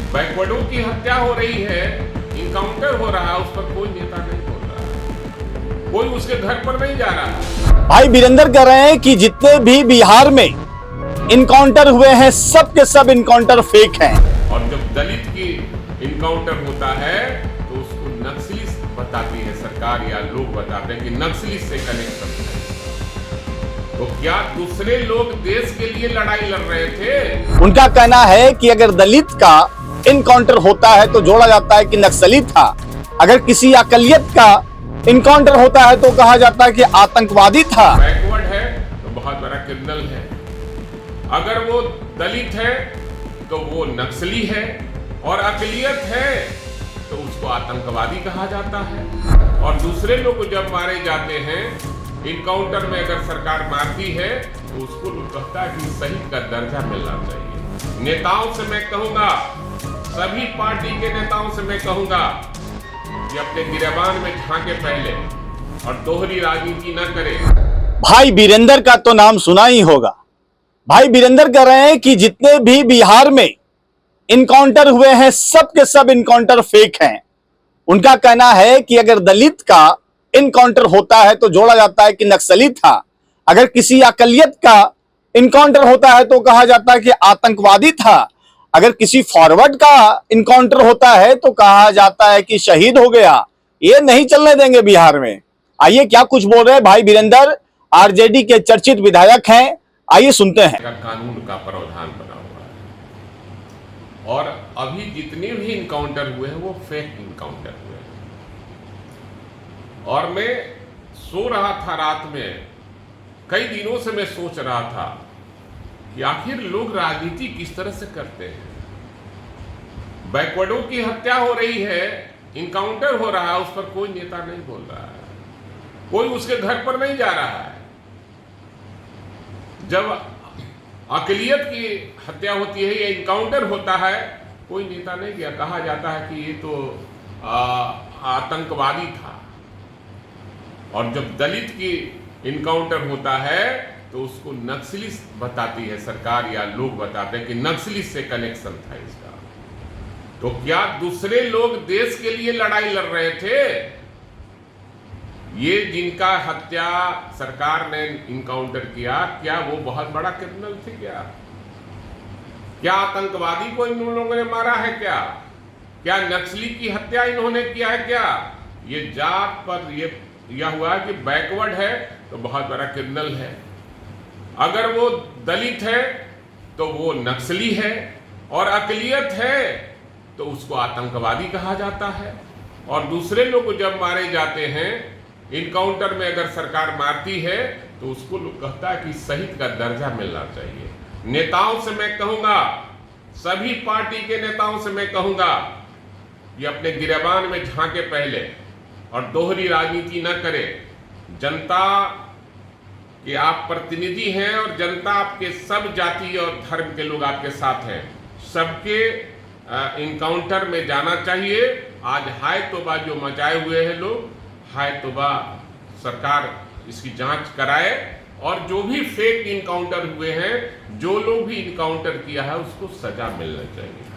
बैकवर्डों की हत्या हो रही है, इनकाउंटर हो रहा है, उस पर कोई नेता नहीं बोल रहा, कोई उसके घर पर नहीं जा रहा। भाई वीरेंद्र कह रहे हैं कि जितने भी बिहार में इनकाउंटर हुए हैं सब के सब इनकाउंटर फेक हैं। और जब दलित की इनकाउंटर होता है तो उसको नक्सली बताती है सरकार या लोग बताते हैं कि नक्सली से कनेक्शन है। तो क्या दूसरे लोग देश के लिए लड़ाई लड़ रहे थे? उनका कहना है कि अगर दलित का इनकाउंटर होता है तो जोड़ा जाता है कि नक्सली था, अगर किसी अकलियत का इनकाउंटर होता है तो कहा जाता है कि आतंकवादी था। बैकवर्ड है तो बहुत बड़ा क्रिमिनल है, अगर वो दलित है तो वो नक्सली है, और अकलियत है तो उसको आतंकवादी कहा जाता है। और दूसरे लोग जब मारे जाते हैं इनकाउंटर में, अगर सरकार मारती है तो उसको लोग कहता है कि शहीद का दर्जा मिलना चाहिए। नेताओं से मैं कहूंगा, सभी पार्टी के नेताओं से मैं कहूंगा कि अपने गिरेबान में झांके पहले और दोहरी राजनीति न करें। भाई वीरेंद्र का तो नाम सुना ही होगा। भाई वीरेंद्र कह रहे हैं कि जितने भी बिहार में इनकाउंटर हुए हैं सब के सब इनकाउंटर फेक हैं। उनका कहना है कि अगर दलित का इनकाउंटर होता है तो जोड़ा जाता है कि नक्सली था, अगर किसी अकलियत का इनकाउंटर होता है तो कहा जाता है कि आतंकवादी था, अगर किसी फॉरवर्ड का इनकाउंटर होता है तो कहा जाता है कि शहीद हो गया। ये नहीं चलने देंगे बिहार में। आइए क्या कुछ बोल रहे हैं भाई वीरेंद्र, आरजेडी के चर्चित विधायक हैं, आइए सुनते हैं। कानून का प्रावधान बना हुआ है और अभी जितने भी इनकाउंटर हुए हैं वो फेक इनकाउंटर हुए हैं। और मैं सो रहा था रात में, कई दिनों से मैं सोच रहा था कि आखिर लोग राजनीति किस तरह से करते हैं। बैकवर्डों की हत्या हो रही है, इनकाउंटर हो रहा है, उस पर कोई नेता नहीं बोल रहा है, कोई उसके घर पर नहीं जा रहा है। जब अकलियत की हत्या होती है या इनकाउंटर होता है, कोई नेता नहीं गया, कहा जाता है कि ये तो आतंकवादी था। और जब दलित की इनकाउंटर होता है तो उसको नक्सली बताती है सरकार या लोग बताते हैं कि नक्सली से कनेक्शन था इसका। तो क्या दूसरे लोग देश के लिए लड़ाई लड़ रहे थे? ये जिनका हत्या सरकार ने इनकाउंटर किया, क्या वो बहुत बड़ा क्रिमिनल थे? क्या आतंकवादी को इन लोगों ने मारा है? क्या नक्सली की हत्या इन्होंने किया है? क्या ये जात पर यह हुआ कि बैकवर्ड है तो बहुत बड़ा क्रिमिनल है, अगर वो दलित है तो वो नक्सली है, और अकलियत है तो उसको आतंकवादी कहा जाता है। और दूसरे लोग जब मारे जाते हैं इनकाउंटर में, अगर सरकार मारती है तो उसको लोग कहता है कि शहीद का दर्जा मिलना चाहिए। नेताओं से मैं कहूंगा, सभी पार्टी के नेताओं से मैं कहूंगा कि अपने गिरेबान में झांके पहले और दोहरी राजनीति न करें। जनता के आप प्रतिनिधि हैं और जनता आपके सब जाति और धर्म के लोग आपके साथ हैं। सबके इनकाउंटर में जाना चाहिए। आज हाय तौबा जो मचाए हुए हैं लोग, हाय तौबा, सरकार इसकी जांच कराए और जो भी फेक इनकाउंटर हुए हैं, जो लोग भी इनकाउंटर किया है उसको सजा मिलना चाहिए।